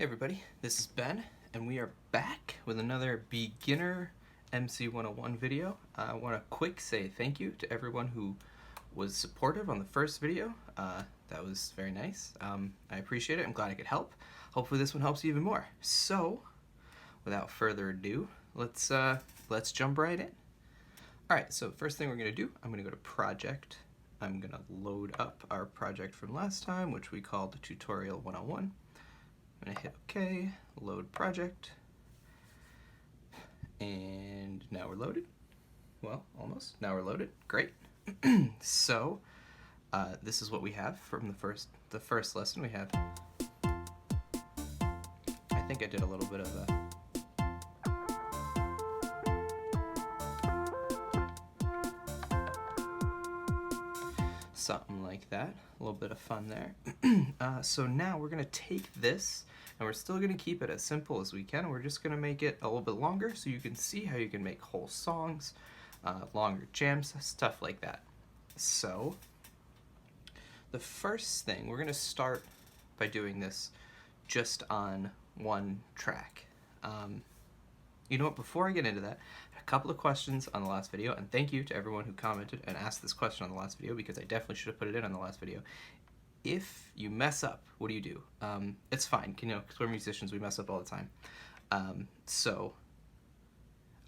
Hey everybody, this is Ben, and we are back with another Beginner MC-101 video. I want to quick say thank you to everyone who was supportive on the first video. That was very nice. I appreciate it. I'm glad I could help. Hopefully this one helps you even more. So, without further ado, let's jump right in. Alright, so first thing we're going to do, I'm going to go to Project. I'm going to load up our project from last time, which we called Tutorial 101. I'm going to hit OK, load project, and now we're loaded. Well, almost. Now we're loaded. Great. So, this is what we have from the first lesson. We have, I think I did a little bit of a something like that, a little bit of fun there. So now we're going to take this, and we're still going to keep it as simple as we can. We're just going to make it a little bit longer so you can see how you can make whole songs, longer jams, stuff like that. So the first thing, we're going to start by doing this just on one track. You know what, before I get into that, a couple of questions on the last video, and thank you to everyone who commented and asked this question on the last video, because I definitely should have put it in on the last video. If you mess up, what do you do? It's fine, you know, because we're musicians, we mess up all the time. So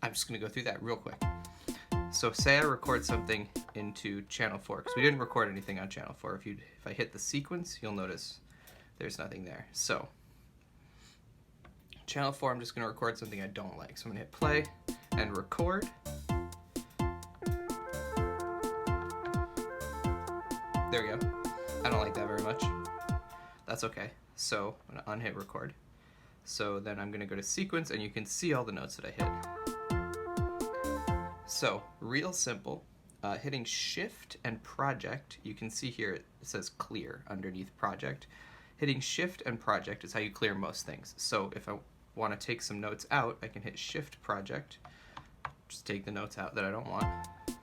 I'm just going to go through that real quick. So say I record something into channel 4, because we didn't record anything on channel 4. If I hit the sequence, you'll notice there's nothing there. So channel 4, I'm just going to record something I don't like. So I'm going to hit play and record. There we go. I don't like that very much. That's okay. So I'm going to unhit record. So then I'm going to go to sequence, and you can see all the notes that I hit. So real simple. Hitting shift and project, you can see here it says clear underneath project. Hitting shift and project is how you clear most things. So if I want to take some notes out, I can hit shift project, just take the notes out that I don't want.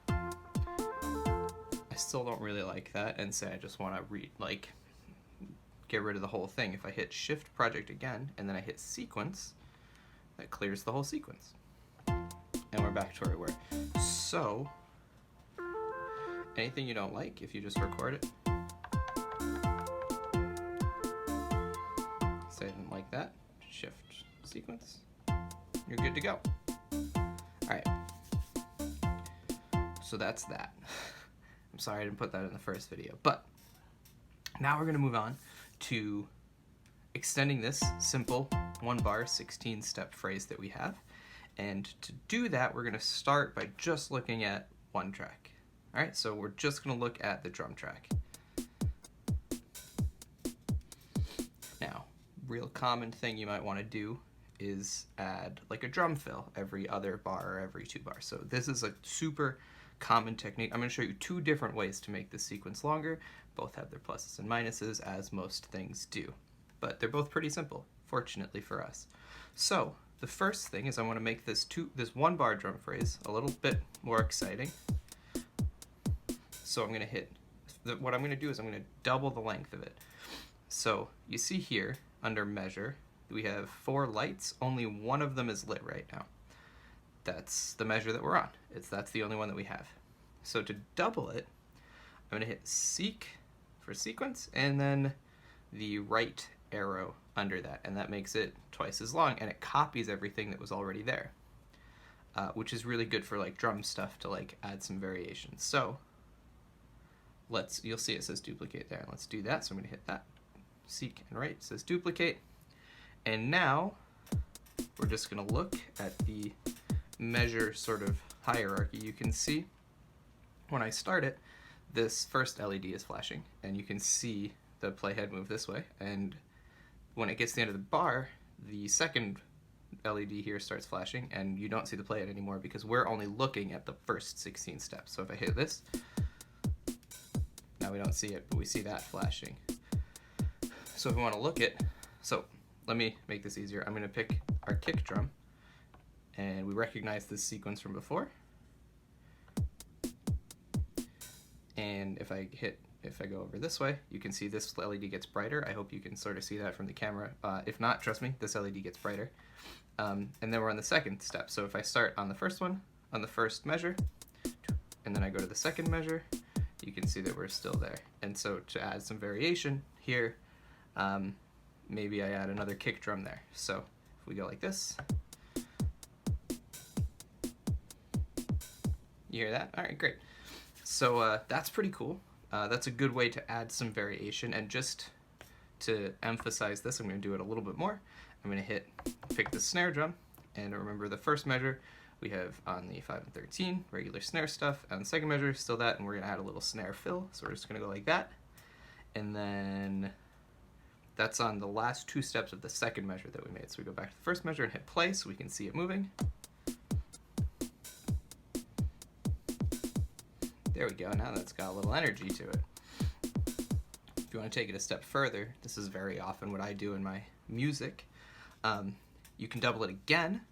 I still don't really like that, and say I just want to get rid of the whole thing. If I hit shift project again and then I hit sequence, that clears the whole sequence. And we're back to where we were. So anything you don't like, if you just record it, say I didn't like that, shift sequence, you're good to go. Alright, so that's that. I'm sorry I didn't put that in the first video, but now we're going to move on to extending this simple 1-bar 16-step phrase that we have. And to do that, we're going to start by just looking at one track. Alright, so we're just going to look at the drum track. Now, real common thing you might want to do is add like a drum fill every other bar or every 2 bars. So this is a super common technique. I'm going to show you 2 different ways to make this sequence longer. Both have their pluses and minuses, as most things do. But they're both pretty simple, fortunately for us. So the first thing is I want to make this 1-bar drum phrase a little bit more exciting. So I'm going to hit, what I'm going to do is I'm going to double the length of it. So you see here under measure, we have 4 lights, only one of them is lit right now. That's the measure that we're on. That's the only one that we have. So to double it, I'm going to hit seek for sequence, and then the right arrow under that, and that makes it twice as long, and it copies everything that was already there, which is really good for like drum stuff to like add some variations. So you'll see it says duplicate there, and let's do that. So I'm going to hit that, seek and right, it says duplicate, and now we're just going to look at the measure sort of hierarchy. You can see when I start it, this first LED is flashing, and you can see the playhead move this way, and when it gets to the end of the bar, the second LED here starts flashing, and you don't see the playhead anymore because we're only looking at the first 16 steps. So if I hit this, now we don't see it, but we see that flashing. So if we want to look at, so let me make this easier. I'm going to pick our kick drum, and we recognize this sequence from before. And if I hit if I go over this way, you can see this LED gets brighter. I hope you can sort of see that from the camera. If not, trust me, this LED gets brighter. And then we're on the second step. So if I start on the first one, on the first measure, and then I go to the second measure, you can see that we're still there. And so to add some variation here, maybe I add another kick drum there. So if we go like this, you hear that? All right, great. So that's pretty cool. That's a good way to add some variation. And just to emphasize this, I'm going to do it a little bit more. I'm going to pick the snare drum, and remember the first measure we have on the 5 and 13, regular snare stuff. On the second measure, still that, and we're going to add a little snare fill. So we're just going to go like that. And then that's on the last two steps of the second measure that we made. So we go back to the first measure and hit play so we can see it moving. There we go, now that's got a little energy to it. If you want to take it a step further, this is very often what I do in my music. You can double it again.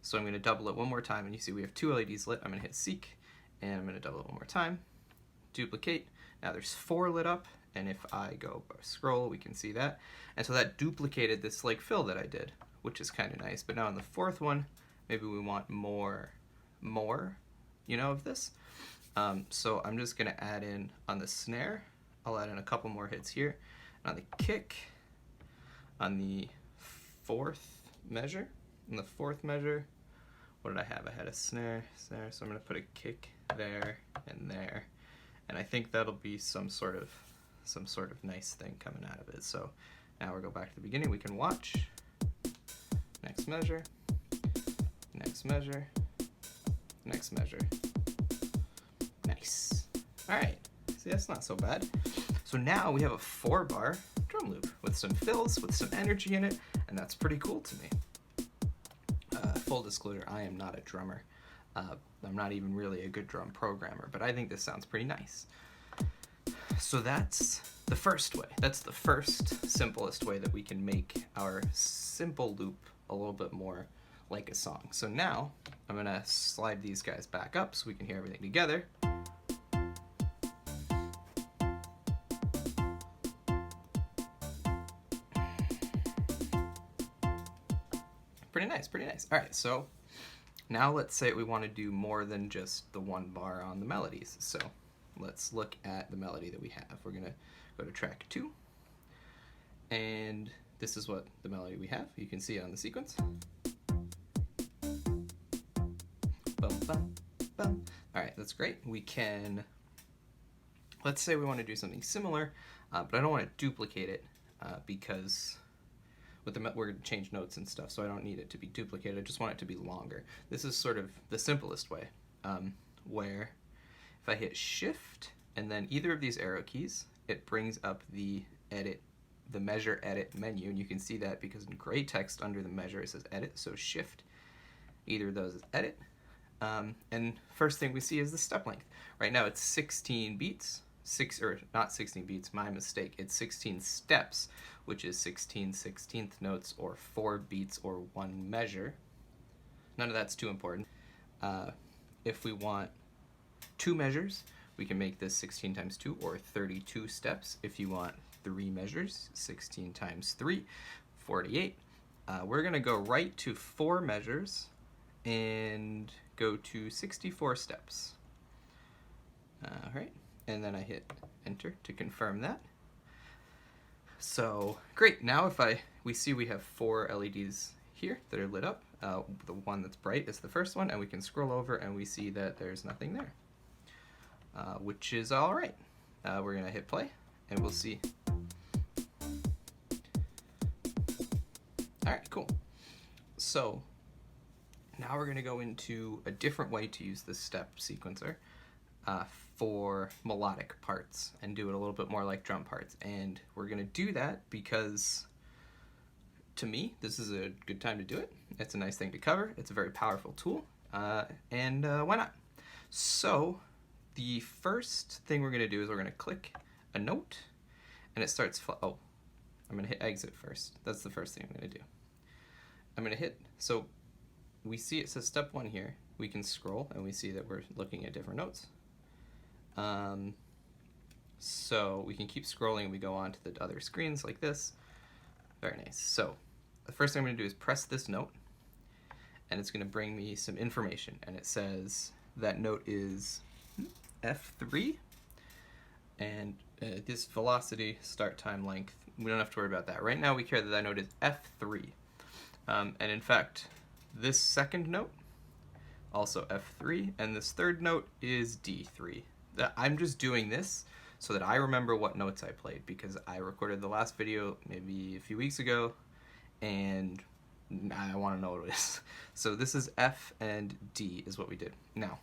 So I'm going to double it one more time, and you see we have two LEDs lit. I'm going to hit seek, and I'm going to double it one more time. Duplicate. Now there's 4 lit up, and if I go scroll, we can see that. And so that duplicated this like fill that I did, which is kind of nice. But now on the fourth one, maybe we want more, you know, of this. So I'm just going to add in on the snare, I'll add in a couple more hits here. And on the kick, on the fourth measure, what did I have? I had a snare, so I'm going to put a kick there and there. And I think that'll be some sort of nice thing coming out of it. So now we'll go back to the beginning. We can watch. Next measure, next measure, next measure. Nice. All right. See, that's not so bad. So now we have a 4-bar drum loop with some fills, with some energy in it, and that's pretty cool to me. Full disclosure, I am not a drummer. I'm not even really a good drum programmer, but I think this sounds pretty nice. So that's the first way. That's the first simplest way that we can make our simple loop a little bit more like a song. So now I'm gonna slide these guys back up so we can hear everything together. Pretty nice, pretty nice. All right, so now let's say we want to do more than just the 1 bar on the melodies. So let's look at the melody that we have. We're gonna go to track 2, and this is what the melody we have. You can see it on the sequence. Bum, bum, bum. All right, that's great. We can, let's say we want to do something similar, but I don't want to duplicate it because we're going to change notes and stuff, so I don't need it to be duplicated. I just want it to be longer. This is sort of the simplest way, where if I hit shift and then either of these arrow keys, it brings up the measure edit menu, and you can see that because in gray text under the measure it says edit, so shift, either of those is edit. And first thing we see is the step length. Right now it's 16 beats, not 16 beats, my mistake. It's 16 steps, which is 16 16th notes or 4 beats or 1 measure. None of that's too important. If we want 2 measures, we can make this 16 times 2 or 32 steps. If you want 3 measures, 16 times 3, 48. We're gonna go right to 4 measures and go to 64 steps. All right. And then I hit enter to confirm that. So great, now we see we have 4 LEDs here that are lit up. The one that's bright is the first one, and we can scroll over and we see that there's nothing there, which is all right. We're gonna hit play and we'll see. All right, cool. So now we're gonna go into a different way to use this step sequencer for melodic parts and do it a little bit more like drum parts. And we're gonna do that because, to me, this is a good time to do it. It's a nice thing to cover. It's a very powerful tool, and why not? So the first thing we're gonna do is we're gonna click a note, and it starts, I'm gonna hit exit first. That's the first thing I'm gonna do. I'm gonna hit, so we see it says step 1 here. We can scroll and we see that we're looking at different notes. So we can keep scrolling and we go on to the other screens like this. Very nice. So the first thing I'm going to do is press this note, and it's going to bring me some information, and it says that note is F3, and this velocity, start time, length, we don't have to worry about that. Right now we care that that note is F3. And in fact, this second note, also F3, and this third note is D3. I'm just doing this so that I remember what notes I played, because I recorded the last video maybe a few weeks ago, and I want to know what it is. So this is F and D is what we did. Now,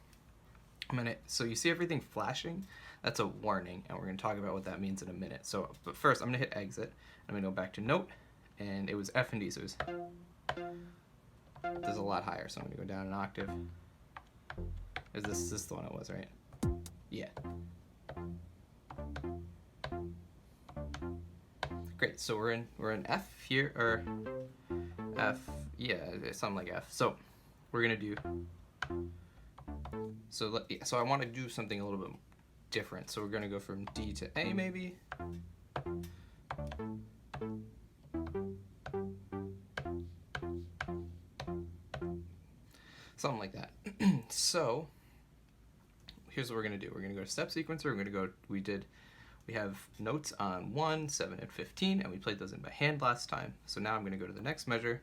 so you see everything flashing? That's a warning, and we're going to talk about what that means in a minute. So, but first I'm going to hit exit. I'm going to go back to note, and it was F and D, so it was, this is a lot higher, so I'm going to go down an octave. Is this the one it was, right? Yeah. Great, so we're in F here, or F, yeah, something like F. So we're going to do, so I want to do something a little bit different. So we're going to go from D to A maybe. Something like that. So here's what we're going to do. We're going to go to step sequencer. We're going to go, we have notes on 1, 7, and 15, and we played those in by hand last time. So now I'm going to go to the next measure,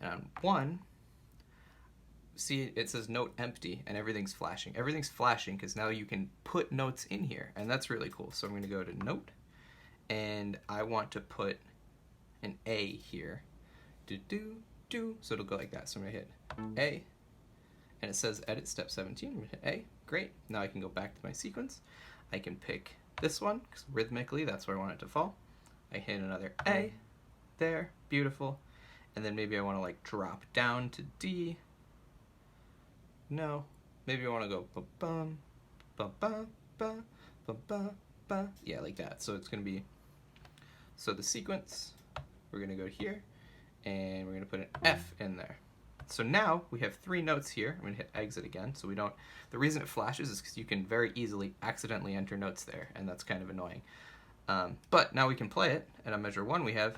and on 1, see it says note empty, and everything's flashing. Everything's flashing because now you can put notes in here, and that's really cool. So I'm going to go to note, and I want to put an A here. So it'll go like that. So I'm going to hit A, and it says edit step 17. I'm going to hit A. Great. Now I can go back to my sequence. I can pick this one, because rhythmically that's where I want it to fall. I hit another A, there, beautiful. And then maybe I want to like drop down to D. No, maybe I want to go ba-bum, ba-ba, ba, ba-ba, ba. Yeah, like that. So it's going to be, so the sequence, we're going to go here, and we're going to put an F in there. So now we have 3 notes here. I'm going to hit exit again, so we don't, the reason it flashes is because you can very easily accidentally enter notes there, and that's kind of annoying. But now we can play it, and on measure 1 we have,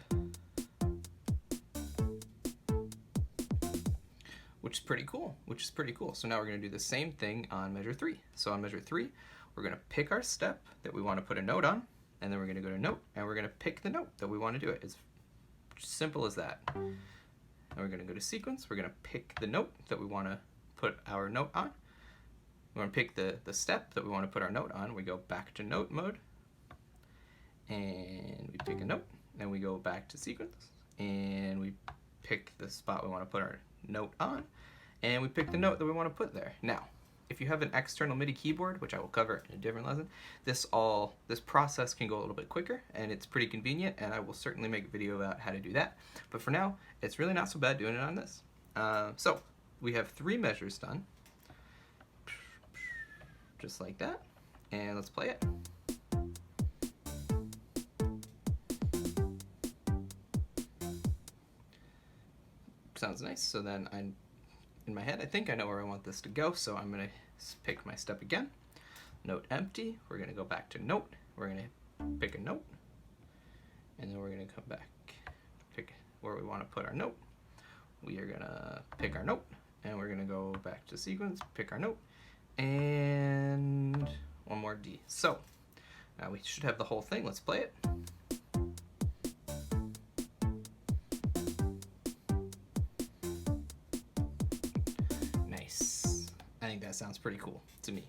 which is pretty cool, So now we're going to do the same thing on measure 3. So on measure 3, we're going to pick our step that we want to put a note on, and then we're going to go to note, and we're going to pick the note that we want to do it. It's simple as that. And we're going to go to sequence. We're going to pick the note that we want to put our note on. We want to pick the step that we want to put our note on. We go back to note mode, and we pick a note, and we go back to sequence, and we pick the spot we want to put our note on, and we pick the note that we want to put there. Now, if you have an external MIDI keyboard, which I will cover in a different lesson, this process can go a little bit quicker, and it's pretty convenient, and I will certainly make a video about how to do that. But for now, it's really not so bad doing it on this. So we have 3 measures done, just like that, and let's play it. Sounds nice. So then in my head, I think I know where I want this to go, so I'm going to pick my step again. Note empty. We're going to go back to note. We're going to pick a note, and then we're going to come back, pick where we want to put our note. We are going to pick our note, and we're going to go back to sequence, pick our note, and one more D. So now we should have the whole thing. Let's play it. That sounds pretty cool to me.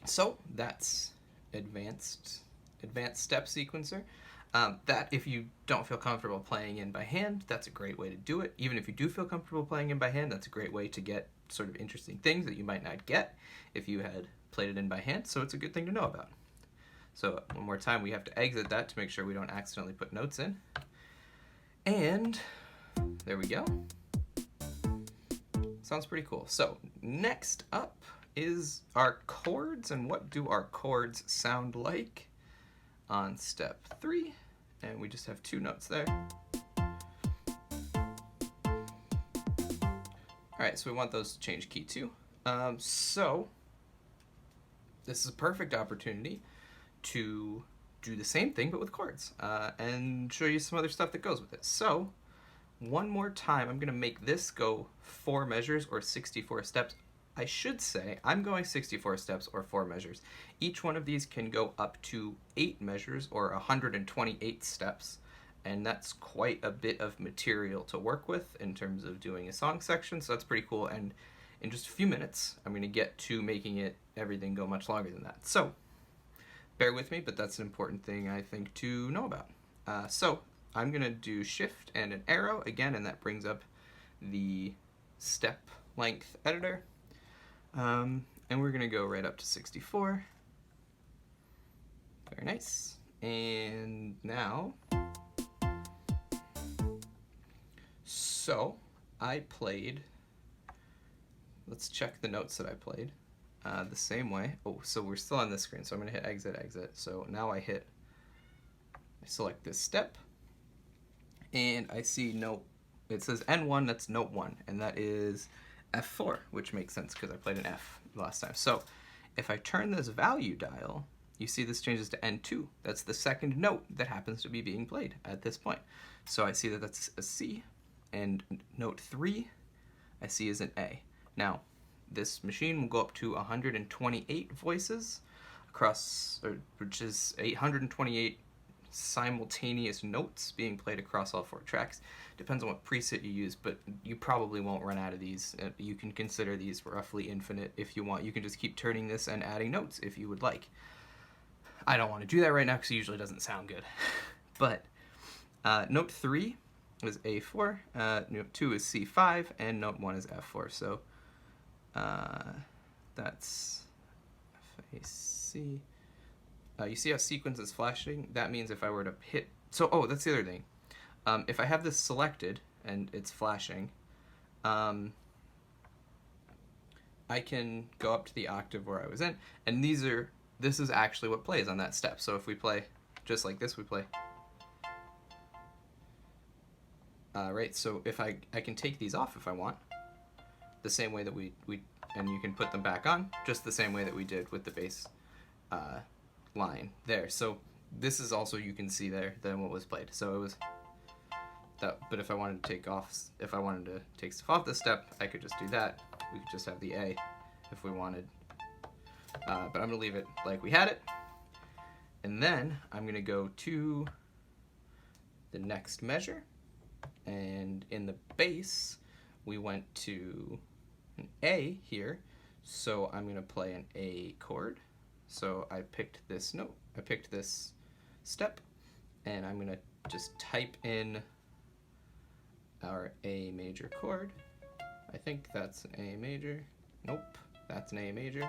So that's advanced step sequencer. That if you don't feel comfortable playing in by hand, that's a great way to do it. Even if you do feel comfortable playing in by hand, that's a great way to get sort of interesting things that you might not get if you had played it in by hand, so it's a good thing to know about. So one more time, we have to exit that to make sure we don't accidentally put notes in. And there we go. Sounds pretty cool. So next up is our chords, and what do our chords sound like on step 3? And we just have 2 notes there. Alright, so we want those to change key too. So this is a perfect opportunity to do the same thing but with chords, and show you some other stuff that goes with it. So one more time, I'm going to make this go 4 measures or 64 steps. I should say I'm going 64 steps or 4 measures. Each one of these can go up to 8 measures or 128 steps, and that's quite a bit of material to work with in terms of doing a song section, so that's pretty cool. And in just a few minutes, I'm going to get to making everything go much longer than that. So bear with me, but that's an important thing I think to know about. So I'm going to do shift and an arrow again, and that brings up the step length editor. And we're going to go right up to 64. Very nice. And now, so I played, let's check the notes that I played the same way. Oh, so we're still on this screen, so I'm going to hit exit, exit. So now I select this step, and I see note, it says N1, that's note 1, and that is F4, which makes sense because I played an F last time. So if I turn this value dial, you see this changes to N2. That's the second note that happens to be being played at this point. So I see that that's a C, and note 3 I see is an A. Now, this machine will go up to 128 voices across, which is 828 simultaneous notes being played across all 4 tracks. Depends on what preset you use, but you probably won't run out of these. You can consider these roughly infinite if you want. You can just keep turning this and adding notes if you would like. I don't want to do that right now because it usually doesn't sound good. But note 3 is A4, note 2 is C5, and note 1 is F4. So that's F, A, C. You see how sequence is flashing? That means if I were to hit... So, oh, that's the other thing. If I have this selected and it's flashing, I can go up to the octave where I was in, and this is actually what plays on that step. So if we play just like this, we play... right, so if I can take these off if I want, the same way that we and you can put them back on, just the same way that we did with the bass line there. So this is also, you can see there than what was played. So it was that, but if I wanted to take stuff off the step, I could just do that. We could just have the A if we wanted. But I'm gonna leave it like we had it. And then I'm gonna go to the next measure. And in the bass, we went to an A here. So I'm gonna play an A chord. So I picked this note, I picked this step, and I'm gonna just type in our A major chord. I think that's an A major. Nope, that's an A major.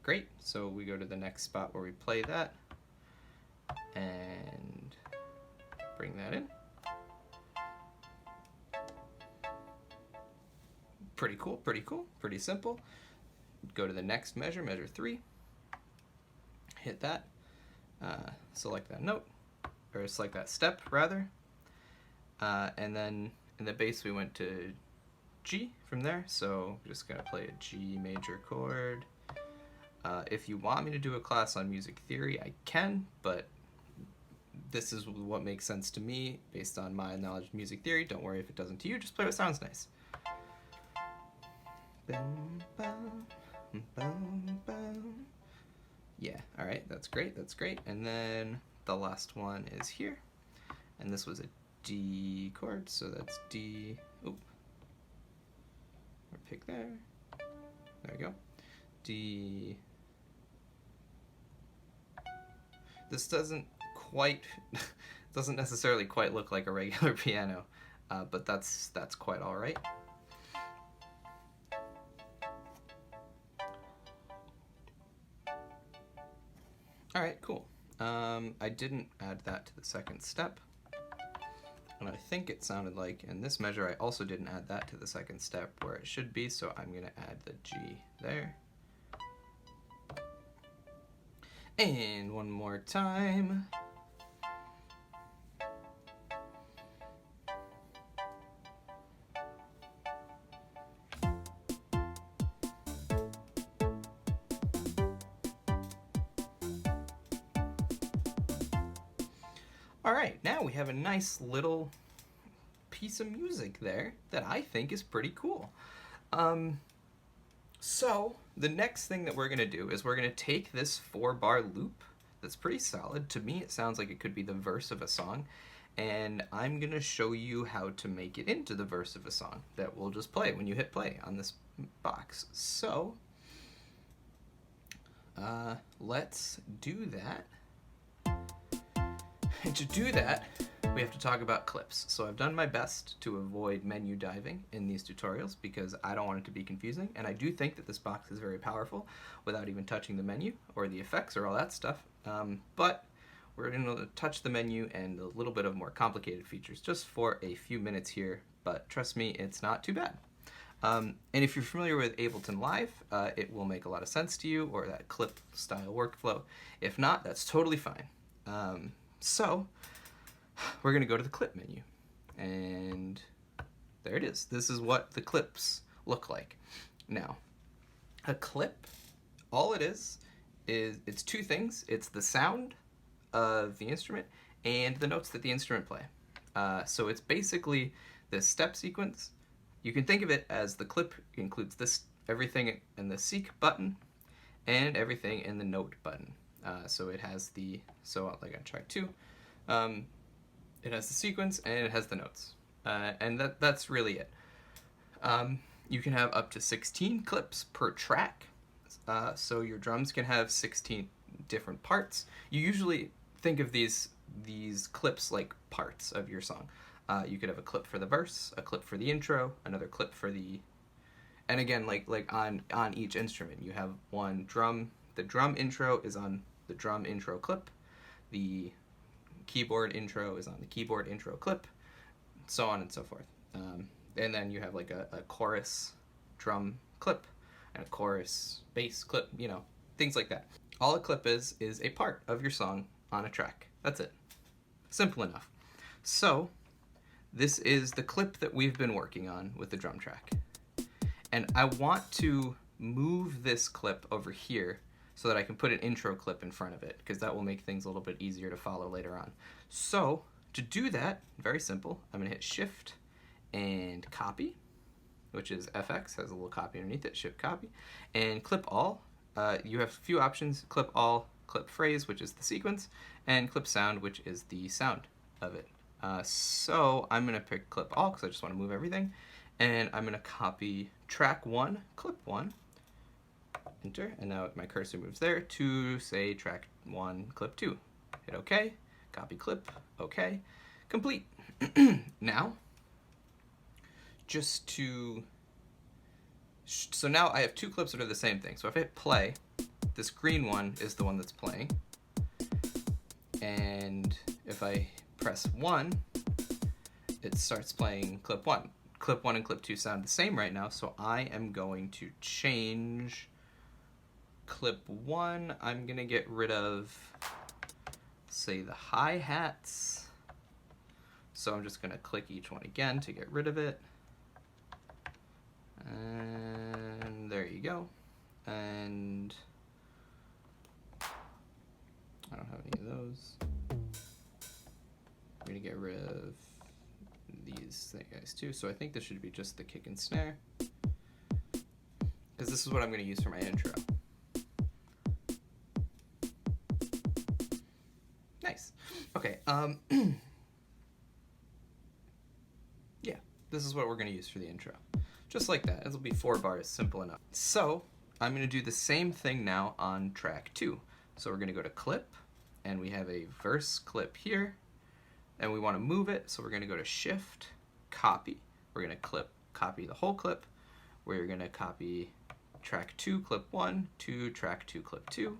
Great, so we go to the next spot where we play that, and bring that in. Pretty cool, pretty cool, pretty simple. Go to the next measure, measure 3, hit that, select that note, or select that step rather, and then in the bass we went to G from there, so I'm just gonna play a G major chord. If you want me to do a class on music theory, I can, but this is what makes sense to me based on my knowledge of music theory. Don't worry if it doesn't to you, just play what sounds nice. Yeah, alright, that's great, that's great. And then the last one is here, and this was a D chord, so that's D, oop, or pick there, there we go, D. This doesn't necessarily quite look like a regular piano, but that's quite alright. Alright, cool. I didn't add that to the second step, and I think it sounded like in this measure I also didn't add that to the second step where it should be, so I'm going to add the G there. And one more time. All right, now we have a nice little piece of music there that I think is pretty cool. So the next thing that we're gonna do is we're gonna take this 4-bar loop that's pretty solid. To me, it sounds like it could be the verse of a song, and I'm gonna show you how to make it into the verse of a song that will just play when you hit play on this box. So let's do that. And to do that, we have to talk about clips. So I've done my best to avoid menu diving in these tutorials because I don't want it to be confusing, and I do think that this box is very powerful without even touching the menu or the effects or all that stuff. But we're going to touch the menu and a little bit of more complicated features just for a few minutes here, but trust me, it's not too bad. And if you're familiar with Ableton Live, it will make a lot of sense to you, or that clip style workflow. If not, that's totally fine. So we're going to go to the clip menu, and there it is. This is what the clips look like. Now, a clip, all it is it's two things. It's the sound of the instrument and the notes that the instrument play. So it's basically this step sequence. You can think of it as the clip includes this everything in the seek button and everything in the note button. So it has like on track 2, it has the sequence and it has the notes, and that's really it. You can have up to 16 clips per track, so your drums can have 16 different parts. You usually think of these clips like parts of your song. You could have a clip for the verse, a clip for the intro, another clip for the, and again, like on each instrument, you have one drum. The drum intro is on the drum intro clip. The keyboard intro is on the keyboard intro clip, so on and so forth. And then you have like a chorus drum clip and a chorus bass clip, you know, things like that. All a clip is a part of your song on a track. That's it. Simple enough. So this is the clip that we've been working on with the drum track. And I want to move this clip over here so that I can put an intro clip in front of it, because that will make things a little bit easier to follow later on. So to do that, very simple, I'm going to hit Shift and Copy, which is FX, has a little copy underneath it, Shift Copy, and Clip All. You have a few options: Clip All, Clip Phrase, which is the sequence, and Clip Sound, which is the sound of it. So I'm going to pick Clip All because I just want to move everything, and I'm going to copy track 1, clip 1, enter, and now my cursor moves there to say track 1, clip 2. Hit OK, copy clip, OK, complete. Now, so now I have 2 clips that are the same thing. So if I hit play, this green one is the one that's playing, and if I press 1, it starts playing clip 1. Clip 1 and clip 2 sound the same right now, so I am going to change clip 1. I'm gonna get rid of, say, the hi-hats. So I'm just gonna click each one again to get rid of it. And there you go. And I don't have any of those. I'm gonna get rid of these guys too. So I think this should be just the kick and snare, because this is what I'm gonna use for my intro. Nice. Okay. Yeah, this is what we're gonna use for the intro. Just like that. It'll be 4 bars, simple enough. So I'm gonna do the same thing now on track 2. So we're gonna go to clip, and we have a verse clip here, and we want to move it, so we're gonna go to Shift, Copy. We're gonna copy the whole clip. We're gonna copy track 2, clip 1 to track 2, clip 2,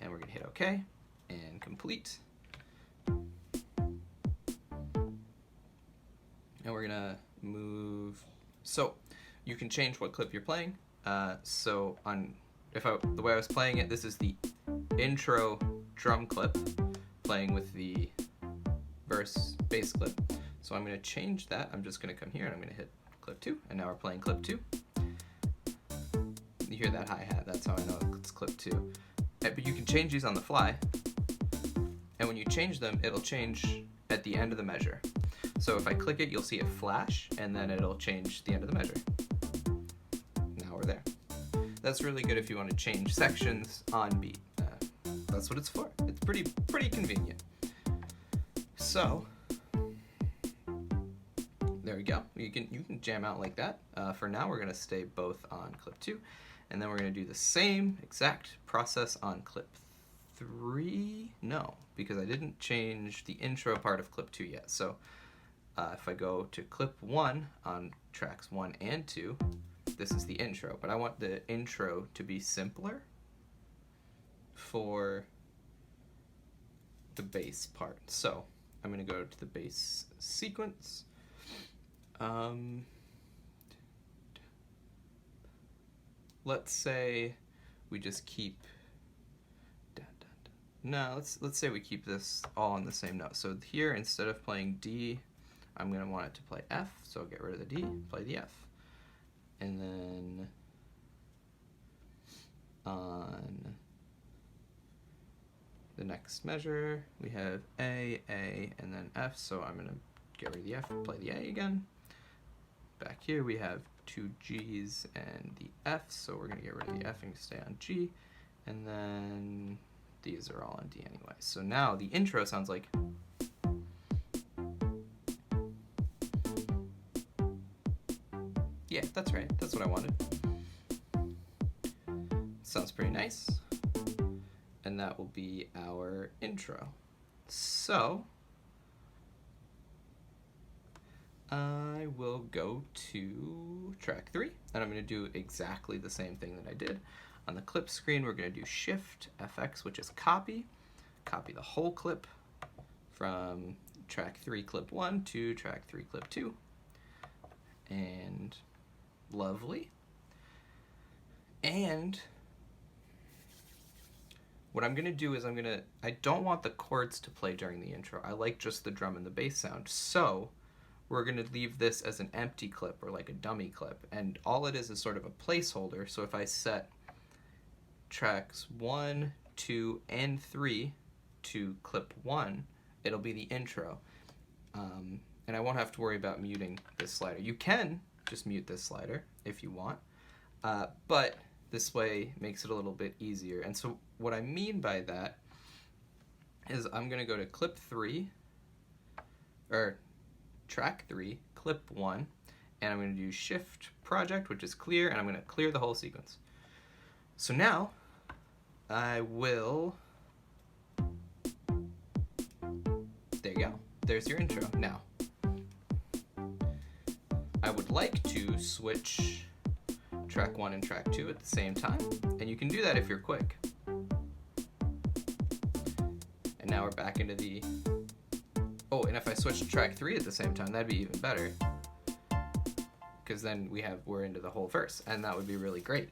and we're gonna hit OK and complete. And we're gonna move. So you can change what clip you're playing. So the way I was playing it, this is the intro drum clip playing with the verse bass clip. So I'm gonna change that. I'm just gonna come here and I'm gonna hit clip 2, and now we're playing clip 2. You hear that hi-hat, that's how I know it's clip 2. But you can change these on the fly, and when you change them, it'll change at the end of the measure. So if I click it, you'll see it flash, and then it'll change the end of the measure. Now we're there. That's really good if you want to change sections on beat. That's what it's for. It's pretty convenient. So there we go. You can jam out like that. For now, we're gonna stay both on clip 2, and then we're gonna do the same exact process on clip 3. No, because I didn't change the intro part of clip 2 yet. So if I go to clip 1 on tracks 1 and 2, this is the intro, but I want the intro to be simpler for the bass part. So I'm going to go to the bass sequence. Let's say we just keep, no, let's say we keep this all on the same note. So here, instead of playing D, I'm going to want it to play F, so I'll get rid of the D, play the F. And then on the next measure, we have A, and then F, so I'm going to get rid of the F, play the A again. Back here we have 2 Gs and the F, so we're going to get rid of the F and stay on G. And then these are all on D anyway. So now the intro sounds like... Yeah, that's right. That's what I wanted. Sounds pretty nice. And that will be our intro. So I will go to track 3, and I'm going to do exactly the same thing that I did. On the clip screen, we're going to do Shift FX, which is copy the whole clip from track 3 clip 1 to track 3 clip 2. And lovely. And what I'm going to do is I don't want the chords to play during the intro. I like just the drum and the bass sound. So we're going to leave this as an empty clip, or like a dummy clip. And all it is sort of a placeholder. So if I set tracks 1, 2, and 3 to clip 1, it'll be the intro. And I won't have to worry about muting this slider. You can just mute this slider if you want, but this way makes it a little bit easier. And so what I mean by that is I'm going to go to clip 3, or track 3, clip 1, and I'm going to do Shift Project, which is clear, and I'm going to clear the whole sequence. So now I will, there you go. There's your intro. Now, I would like to switch track 1 and track 2 at the same time, and you can do that if you're quick. And now we're back into the, oh, and if I switch to track 3 at the same time, that'd be even better, because then we're into the whole verse, and that would be really great.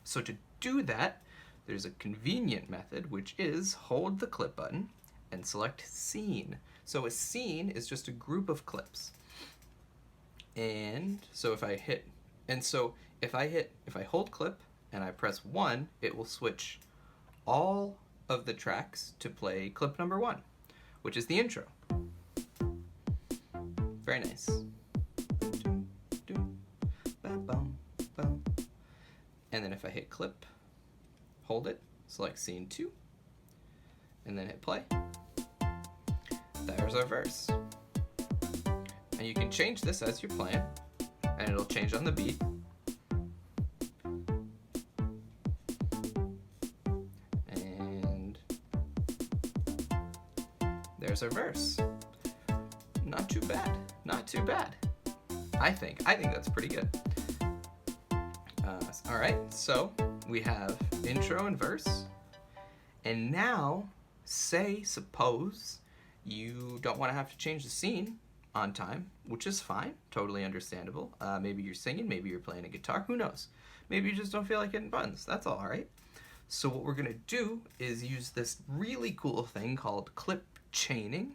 So to do that, there's a convenient method, which is hold the clip button and select scene. So a scene is just a group of clips. And so if I hold clip and I press 1, it will switch all of the tracks to play clip number 1, which is the intro. Very nice. And then if I hit clip, hold it, select scene 2, and then hit play. There's our verse. And you can change this as you're playing, and it'll change on the beat. And there's our verse. Not too bad. Not too bad. I think that's pretty good. All right, so we have intro and verse. And now, suppose you don't want to have to change the scene on time, which is fine, totally understandable. Maybe you're singing, maybe you're playing a guitar, who knows? Maybe you just don't feel like hitting buttons, that's all right. So what we're gonna do is use this really cool thing called clip chaining,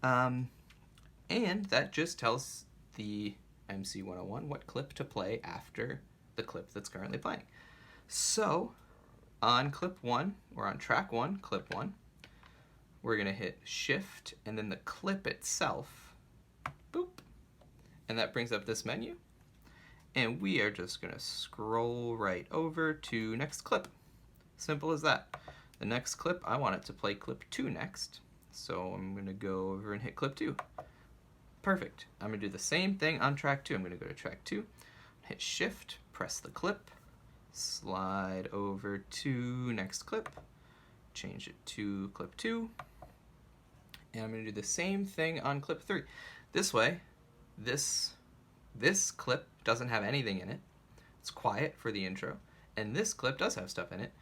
and that just tells the MC-101 what clip to play after the clip that's currently playing. So on clip 1, or on track 1, clip 1, we're gonna hit Shift and then the clip itself, boop, and that brings up this menu. And we are just gonna scroll right over to next clip. Simple as that. The next clip, I want it to play clip 2 next. So I'm gonna go over and hit clip 2. Perfect. I'm gonna do the same thing on track 2. I'm gonna go to track 2, hit Shift, press the clip, slide over to next clip, change it to clip 2, and I'm gonna do the same thing on clip 3. This way, this clip doesn't have anything in it. It's quiet for the intro, and this clip does have stuff in it.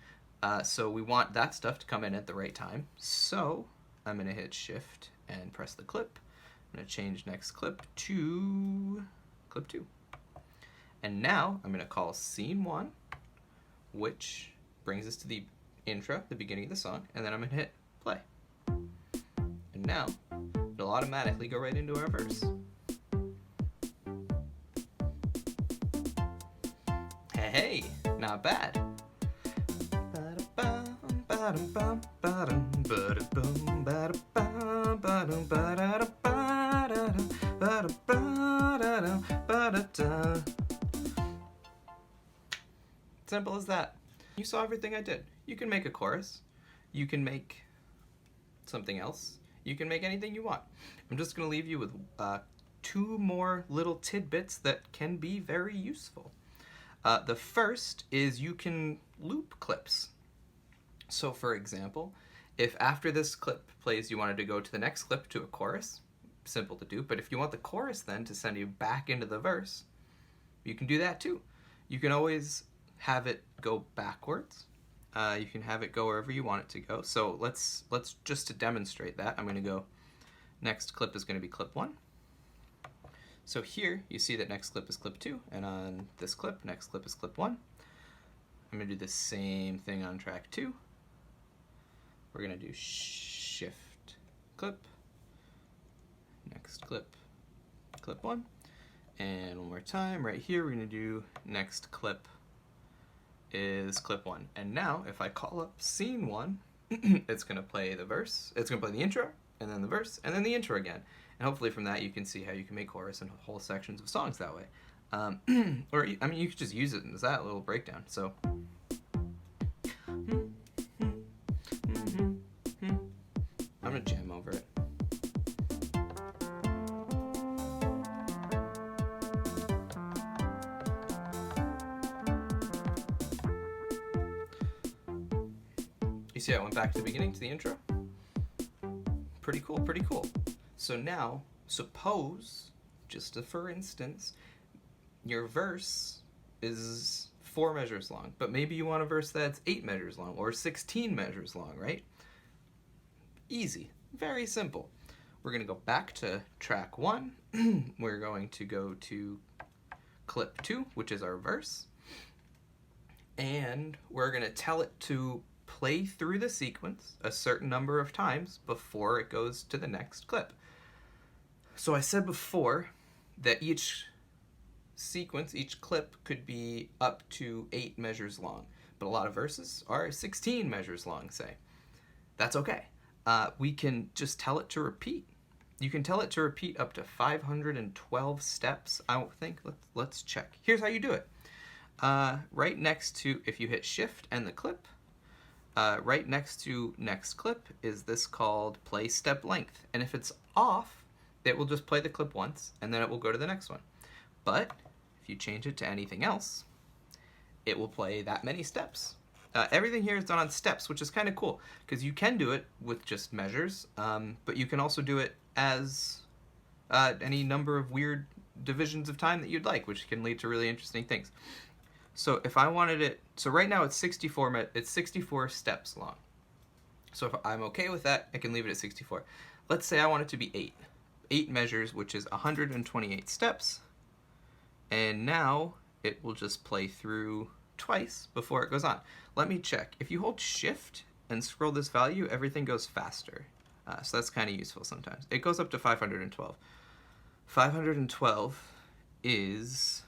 So we want that stuff to come in at the right time. So I'm gonna hit Shift and press the clip. I'm gonna change next clip to clip 2. And now I'm gonna call scene 1, which brings us to the intro, the beginning of the song, and then I'm gonna hit play. And now it'll automatically go right into our verse. Hey, not bad. Simple as that. You saw everything I did. You can make a chorus. You can make something else. You can make anything you want. I'm just going to leave you with 2 more little tidbits that can be very useful. The first is you can loop clips. So for example, if after this clip plays you wanted to go to the next clip to a chorus, simple to do, but if you want the chorus then to send you back into the verse, you can do that too. You can always have it go backwards. You can have it go wherever you want it to go. So let's just to demonstrate that, I'm going to go, next clip is going to be clip 1. So here you see that next clip is clip 2, and on this clip, next clip is clip 1. I'm going to do the same thing on track 2. We're going to do Shift, clip, next clip, clip 1, and one more time right here we're going to do next clip is clip 1. And now if I call up scene 1, it's going to play the verse, it's going to play the intro, and then the verse, and then the intro again. And hopefully from that you can see how you can make chorus and whole sections of songs that way. Or, I mean, you could just use it as that little breakdown. So, I'm going to jam over it. You see how I went back to the beginning, to the intro? Pretty cool, pretty cool. So now, suppose, just for instance, your verse is 4 measures long, but maybe you want a verse that's 8 measures long or 16 measures long, right? Easy, very simple. We're going to go back to track 1. We're going to go to clip 2, which is our verse, and we're going to tell it to play through the sequence a certain number of times before it goes to the next clip. So I said before that each sequence, each clip could be up to 8 measures long, but a lot of verses are 16 measures long, say. That's okay. We can just tell it to repeat. You can tell it to repeat up to 512 steps, I don't think. Let's check. Here's how you do it. Right next to, if you hit Shift and the clip, right next to next clip is this called play step length. And if it's off, it will just play the clip once, and then it will go to the next one. But if you change it to anything else, it will play that many steps. Everything here is done on steps, which is kind of cool, because you can do it with just measures, but you can also do it as any number of weird divisions of time that you'd like, which can lead to really interesting things. So if I wanted it, so right now it's 64 steps long. So if I'm okay with that, I can leave it at 64. Let's say I want it to be 8 measures, which is 128 steps, and now it will just play through twice before it goes on. Let me check. If you hold Shift and scroll this value, everything goes faster. So that's kind of useful sometimes. It goes up to 512. 512 is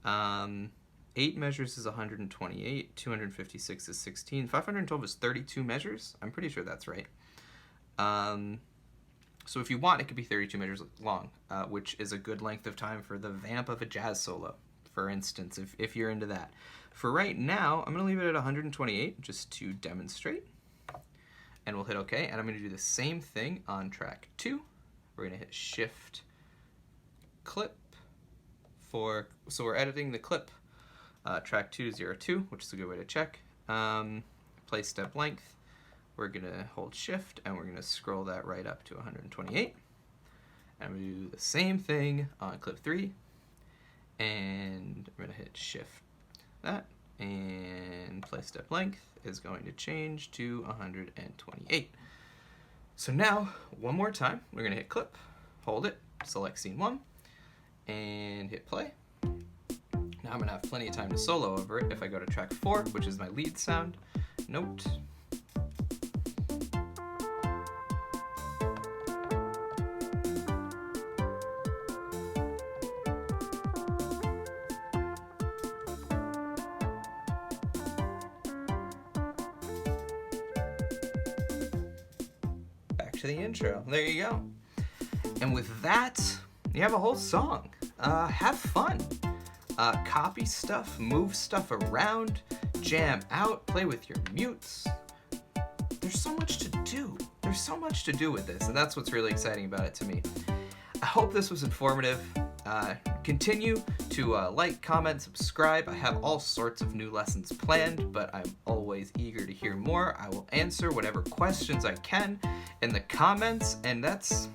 8 measures is 128, 256 is 16, 512 is 32 measures. I'm pretty sure that's right. So if you want, it could be 32 measures long, which is a good length of time for the vamp of a jazz solo, for instance, if you're into that. For right now, I'm going to leave it at 128 just to demonstrate. And we'll hit OK. And I'm going to do the same thing on track 2. We're going to hit Shift, Clip. So we're editing the clip, track 202, which is a good way to check. Play step length. We're going to hold Shift, and we're going to scroll that right up to 128. And I'm going to do the same thing on clip 3. And I'm going to hit Shift that, and play step length is going to change to 128. So now, one more time, we're going to hit Clip, hold it, select Scene 1, and hit play. Now I'm going to have plenty of time to solo over it if I go to track 4, which is my lead sound, note. Back to the intro. There you go. And with that, you have a whole song. Have fun. Copy stuff, move stuff around, jam out, play with your mutes. There's so much to do. There's so much to do with this, and that's what's really exciting about it to me. I hope this was informative. Continue to like, comment, subscribe. I have all sorts of new lessons planned, but I'm always eager to hear more. I will answer whatever questions I can in the comments, and that's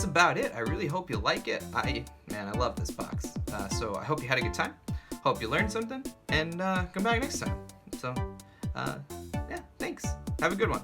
about it. I really hope you like it. Man, I love this box. So I hope you had a good time. Hope you learned something, and come back next time. So, yeah, thanks. Have a good one.